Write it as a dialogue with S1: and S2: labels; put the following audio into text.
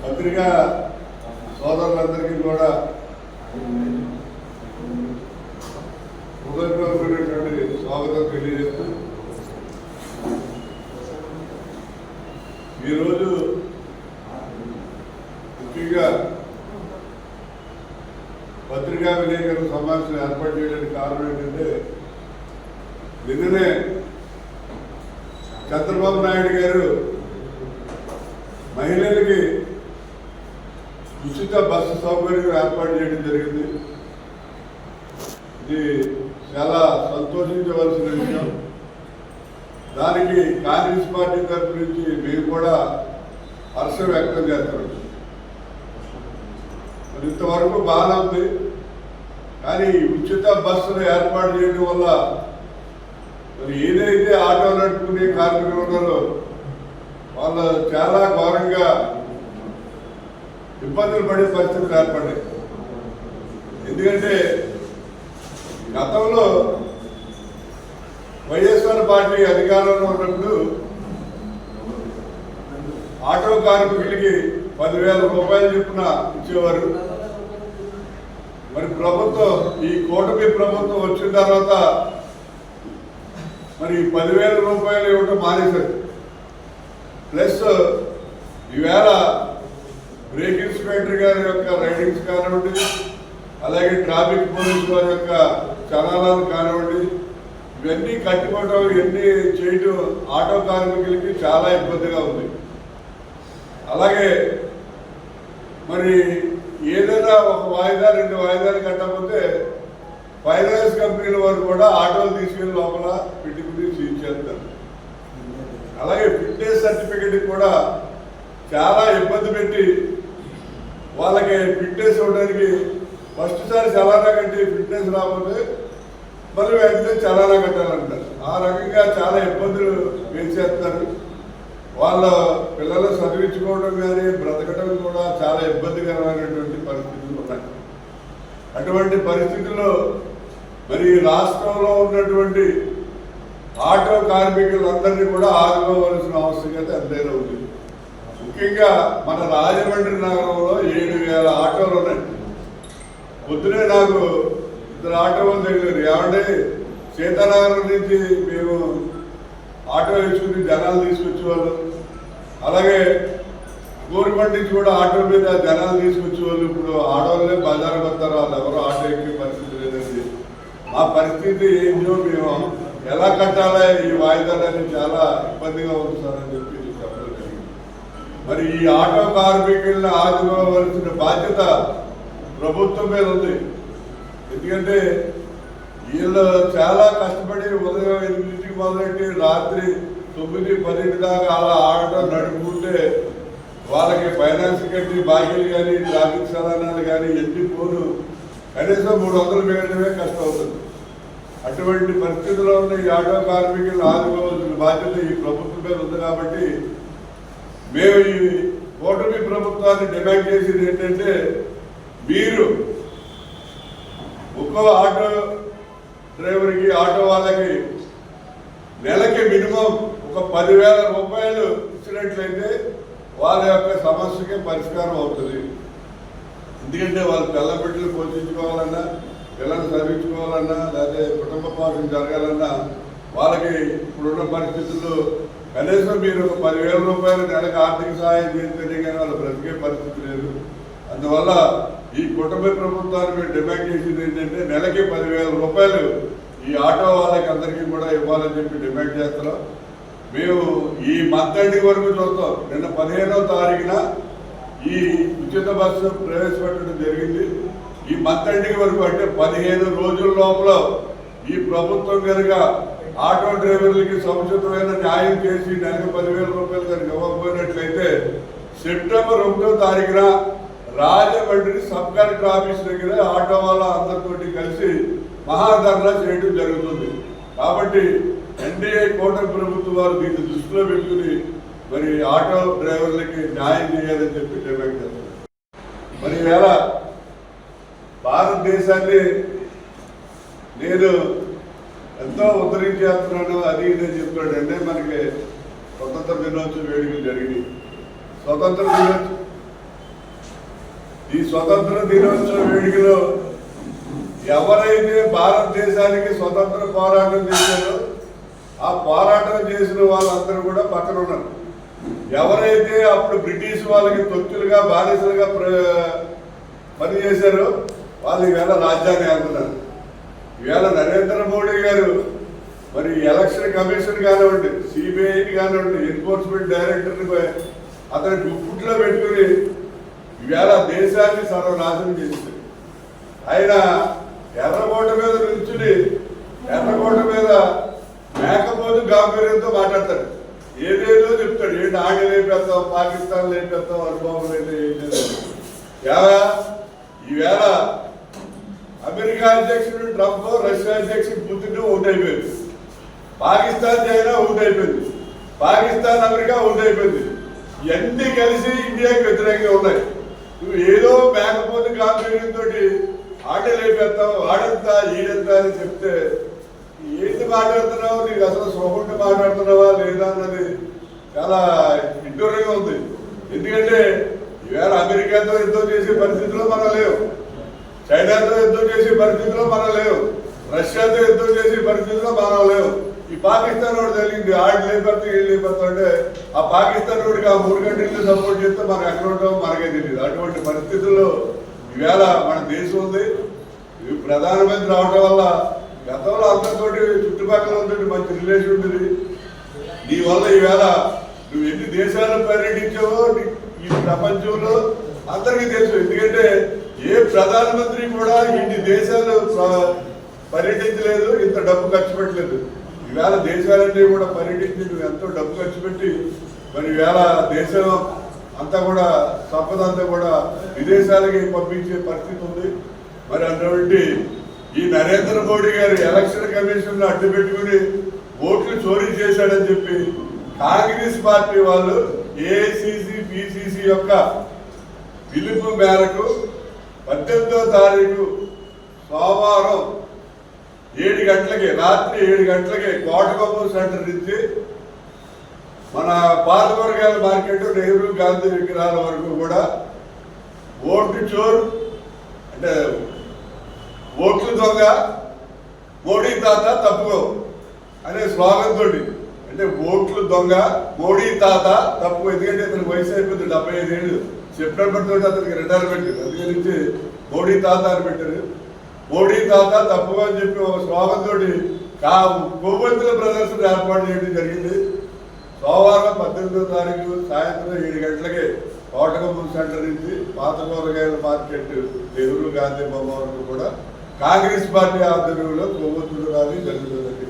S1: పత్రికా సోదరులందరికీ కూడా హృదయపూర్వకమైనటువంటి స్వాగతం తెలియజేస్తూ ఈరోజు ముఖ్యంగా పత్రికా విలేకరుల సమావేశం ఏర్పాటు చేయడానికి కారణం ఏంటంటే నిన్ననే చంద్రబాబు నాయుడు గారు మహిళలకి ఉచిత బస్సు సౌకర్యం ఏర్పాటు చేయడం జరిగింది. ఇది చాలా సంతోషించవలసిన విషయం. దానికి కాంగ్రెస్ పార్టీ తరఫు నుంచి మేము కూడా హర్షం వ్యక్తం చేస్తున్నాం. మరి ఇంతవరకు బాగానే ఉంది, కానీ ఉచిత బస్సులు ఏర్పాటు చేయడం వల్ల మరి ఏదైతే ఆటో నడుపుకునే కార్మికులు ఉన్నారో వాళ్ళు చాలా ఘోరంగా ఇబ్బందులు పడే పరిస్థితులు ఏర్పడ్డాయి. ఎందుకంటే గతంలో వైఎస్ఆర్ పార్టీ అధికారంలో ఉన్నప్పుడు ఆటో కార్మికులకి 10,000 రూపాయలు చొప్పున ఇచ్చేవారు. మరి ప్రభుత్వం, ఈ కూటమి ప్రభుత్వం వచ్చిన తర్వాత మరి 10,000 రూపాయలు ఇవ్వడం మానేశారు. ప్లస్ ఈవేళ బ్రేక్ ఇన్స్పెక్టర్ గారి యొక్క రైడింగ్స్ కానివ్వండి, అలాగే ట్రాఫిక్ పోలీసు వారి యొక్క చలానాలు కానివ్వండి, ఇవన్నీ కట్టుకోవడం, ఇవన్నీ చేయటం ఆటో కార్మికులకి చాలా ఇబ్బందిగా ఉంది. అలాగే మరి ఏదైనా ఒక వాయిదా 2 వాయిదాలు కట్టకపోతే ఫైనాన్స్ కంపెనీల వారు కూడా ఆటోలు తీసుకెళ్లి లోపల పెట్టుకుని సీజ్ చేస్తారు. అలాగే ఫిట్నెస్ సర్టిఫికెట్ కూడా చాలా ఇబ్బంది పెట్టి వాళ్ళకి ఫిట్నెస్ ఇవ్వడానికి ఫస్ట్ సారి చలానా కట్టి ఫిట్నెస్ రాకపోతే మళ్ళీ వెంటనే చలానా కట్టాలంటారు. ఆ రకంగా చాలా ఇబ్బందులు వేసేస్తారు. వాళ్ళ పిల్లలు చదివించుకోవడం కానీ బ్రతకడం కూడా చాలా ఇబ్బందికరమైనటువంటి పరిస్థితులు ఉన్నాయి. అటువంటి పరిస్థితుల్లో మరి రాష్ట్రంలో ఉన్నటువంటి ఆటో కార్మికులందరినీ కూడా ఆదుకోవాల్సిన ఆవశ్యకత ఎంతైనా ఉంది. ముఖ్యంగా మన రాజమండ్రి నగరంలో 7,000 ఆటోలు ఉన్నాయి. పొద్దునే నాకు 2 ఆటోలు తగిలారు. ఏమంటే సీతానగరం నుంచి మేము ఆటో వేసుకుని జనాలు తీసుకొచ్చేవాళ్ళు, అలాగే గోరుపంట నుంచి కూడా ఆటో మీద జనాలు తీసుకొచ్చేవాళ్ళు. ఇప్పుడు ఆటోలనే బజార్కి వస్తారు, వాళ్ళు ఎవరు ఆటో ఎక్కే పరిస్థితి లేదండి. ఆ పరిస్థితి ఏంటో మేము ఎలా కట్టాలా ఈ వాయిదాలని చాలా ఇబ్బందిగా ఉంది సార్ అని చెప్పి చెప్పడం జరిగింది. మరి ఈ ఆటో కార్మికులను ఆదుకోవాల్సిన బాధ్యత ప్రభుత్వం మీద ఉంది. ఎందుకంటే వీళ్ళు చాలా కష్టపడి ఉదయం 8కి మొదలెట్టి రాత్రి 9, 10 దాకా అలా ఆటో నడుపుకుంటే వాళ్ళకి ఫైనాన్స్ కట్టి బాకీలు కానీ ట్రాఫిక్ చలానాలు కానీ ఎన్ని పోను కనీసం 300 మిగలడమే కష్టం అవుతుంది. అటువంటి పరిస్థితుల్లో ఉన్న ఈ ఆటో కార్మికులను ఆదుకోవాల్సిన బాధ్యత ఈ ప్రభుత్వం మీద ఉంది. కాబట్టి మేము ఈ కూటమి ప్రభుత్వాన్ని డిమాండ్ చేసేది ఏంటంటే, మీరు ఒక్కో ఆటో డ్రైవర్కి, ఆటో వాళ్ళకి నెలకి మినిమం ఒక 10,000 రూపాయలు ఇచ్చినట్లయితే వాళ్ళ యొక్క సమస్యకి పరిష్కారం అవుతుంది. ఎందుకంటే వాళ్ళు పిల్ల బిడ్డలు పోషించుకోవాలన్నా, పిల్లలు చదివించుకోవాలన్నా, లేకపోతే కుటుంబ పోషణ జరగాలన్నా వాళ్ళకి ఇప్పుడున్న పరిస్థితుల్లో కనీసం మీరు ఒక 10,000 రూపాయలు నెలకు ఆర్థిక సహాయం చేస్తేనే కానీ వాళ్ళు బ్రతికే పరిస్థితి లేదు. అందువల్ల ఈ కుటుంబ ప్రభుత్వాన్ని మేము డిమాండ్ చేసేది ఏంటంటే, నెలకి 10,000 రూపాయలు ఈ ఆటో వాళ్ళకి అందరికీ కూడా ఇవ్వాలని చెప్పి డిమాండ్ చేస్తున్నాం. మేము ఈ మంత్ ఎండింగ్ వరకు చూస్తాం. నిన్న 15వ తారీఖున ఈ ఉచిత బస్సు ప్రవేశపెట్టడం జరిగింది. ఈ మంత్ ఎండింగ్ వరకు అంటే 15 రోజుల లోపల ఈ ప్రభుత్వం కనుక ఆటో డ్రైవర్లకి సముచితమైన న్యాయం చేసి నెలకు 10,000 రూపాయలు కనుక ఇవ్వకపోయినట్లయితే సెప్టెంబర్ 1వ తారీఖున రాజమండ్రి సబ్ కలెక్టర్ ఆఫీస్ దగ్గర ఆటో వాళ్ళ అందరితోటి కలిసి మహాధర్నా చేయడం జరుగుతుంది. కాబట్టి ఎన్డీఏ కూటమి ప్రభుత్వం వారు దీన్ని దృష్టిలో పెట్టుకుని మరి ఆటో డ్రైవర్లకి న్యాయం చేయాలని చెప్పి డిమాండ్ చేస్తారు. మరి ఈవేళ భారతదేశాన్ని నేను ఎంతో ఉద్ధరించేస్తున్నాను అది ఇదే చెప్తాడు. అంటే మనకి స్వతంత్ర దినోత్సవ వేడుకలు జరిగినాయి. స్వతంత్ర దినోత్సవం ఈ స్వతంత్ర దినోత్సవ వేడుకలో ఎవరైతే భారతదేశానికి స్వతంత్ర పోరాటం చేశారో ఆ పోరాటం చేసిన వాళ్ళందరూ కూడా పక్కన ఉన్నారు. ఎవరైతే అప్పుడు బ్రిటిష్ వాళ్ళకి తొత్తులుగా బానిసలుగా పనిచేశారో వాళ్ళు ఈవేళ రాజ్యాన్ని ఏలుతున్నారు. ఈవేళ నరేంద్ర మోడీ గారు మరి ఎలక్షన్ కమిషన్ కానివ్వండి, సిబిఐని కానివ్వండి, ఎన్ఫోర్స్మెంట్ డైరెక్టర్ని అతని గుప్పుట్లో పెట్టుకుని ఈవేళ దేశాన్ని సర్వనాశనం చేస్తుంది. ఆయన ఎర్రకోట మీద నుంచుని ఎర్రకోట మీద మేకపోతు గాంభీర్యంతో మాట్లాడతాడు. ఏదేదో చెప్తాడు. ఏంటి ఆడి లేపేస్తాం, పాకిస్తాన్ లేపేస్తాం, అనుభవం అయితే ఈవేళ అమెరికా అధ్యక్షుడు ట్రంప్, రష్యా అధ్యక్షుడు పుతిన్ ఒకటైపోయింది. పాకిస్తాన్ చైనా ఒకటైపోయింది. పాకిస్తాన్ అమెరికా ఒకటైపోయింది. ఇవన్నీ కలిసి ఇండియాకి వ్యతిరేకంగా ఉన్నాయి. నువ్వు ఏదో మేకపోతే గాంభీర్యంతో ఆటలు లేపేస్తావు, ఆడంతా ఈడంతా అని చెప్తే ఏంటి మాట్లాడుతున్నావు, నీకు అసలు సోకుంటే మాట్లాడుతున్నావా లేదా అన్నది చాలా విడ్డూరంగా ఉంది. ఎందుకంటే ఈవేళ అమెరికాతో యుద్ధం చేసే పరిస్థితిలో మనం లేవు, చైనాతో యుద్ధం చేసే పరిస్థితిలో మనం లేవు, రష్యాతో యుద్ధం చేసే పరిస్థితిలో మనం లేవు. ఈ పాకిస్తాన్ వాడు తెలియదు ఆడు లేపడుతూ వీళ్ళు లేపడుతూ అంటే ఆ పాకిస్తాన్ వాడికి ఆ 3 కంట్రీలు సపోర్ట్ చేస్తే మనం ఎక్కడ ఉంటామో మనకే తెలియదు. అటువంటి పరిస్థితుల్లో ఈవేళ మన దేశం ఉంది. ప్రధానమంత్రి రావడం వల్ల గతంలో అందరితోటి చుట్టుపక్కల ఉంటే మంచి రిలేషన్ ఉంటుంది. నీ వల్ల ఈవేళ నువ్వు ఎన్ని దేశాలు పర్యటించావో ఈ ప్రపంచంలో అందరికీ తెలుసు. ఎందుకంటే ఏ ప్రధానమంత్రి కూడా ఇన్ని దేశాలు పర్యటించలేదు, ఇంత డబ్బు ఖర్చు పెట్టలేదు. ఈవేళ దేశాలన్నీ కూడా పర్యటించి నువ్వు ఎంతో డబ్బు ఖర్చు పెట్టి మరి ఈవేళ దేశం అంతా కూడా సంపద అంతా కూడా విదేశాలకి పంపించే పరిస్థితి ఉంది. మరి అటువంటి ఈ నరేంద్ర మోడీ గారు ఎలక్షన్ కమిషన్ అడ్డు పెట్టుకుని ఓట్లు చోరీ చేశాడని చెప్పి కాంగ్రెస్ పార్టీ వాళ్ళు ఏఐసిసి పిసిసి యొక్క పిలుపు మేరకు 18వ తారీఖు సోమవారం 7 గంటలకి, రాత్రి 7 గంటలకి కోటకొమ్మ సెంటర్ నుంచి మన పాలవరగాల మార్కెట్, నెహ్రూ గాంధీ విగ్రహాల వరకు కూడా ఓటు చోర్ అంటే ఓట్లు దొంగ, మోడీ తాత తప్పుకో అనే స్లోగన్ తోటి, అంటే ఓట్లు దొంగ, మోడీ తాత తప్పుకో. ఎందుకంటే అతనికి వయసు అయిపోయింది 75 ఏళ్ళు. సెప్టెంబర్ తోటి అతనికి రిటైర్మెంట్, అందుకని మోడీ తాత అని పెట్టారు. మోడీ తాత తప్పుకో అని చెప్పి ఒక స్లోగన్ తోటి కొవ్వొత్తుల ప్రదర్శన ఏర్పాటు చేయడం జరిగింది. సోమవారం 18వ తారీఖు సాయంత్రం 7 గంటలకే కోటకొమ్మ సెంటర్ నుంచి పాత కూరగాయల మార్కెట్, నెహ్రూ గాంధీ బొమ్మ వరకు కూడా కాంగ్రెస్ పార్టీ ఆధ్వర్యంలో కొవ్వొత్తులు కానీ జరుగుతుంది.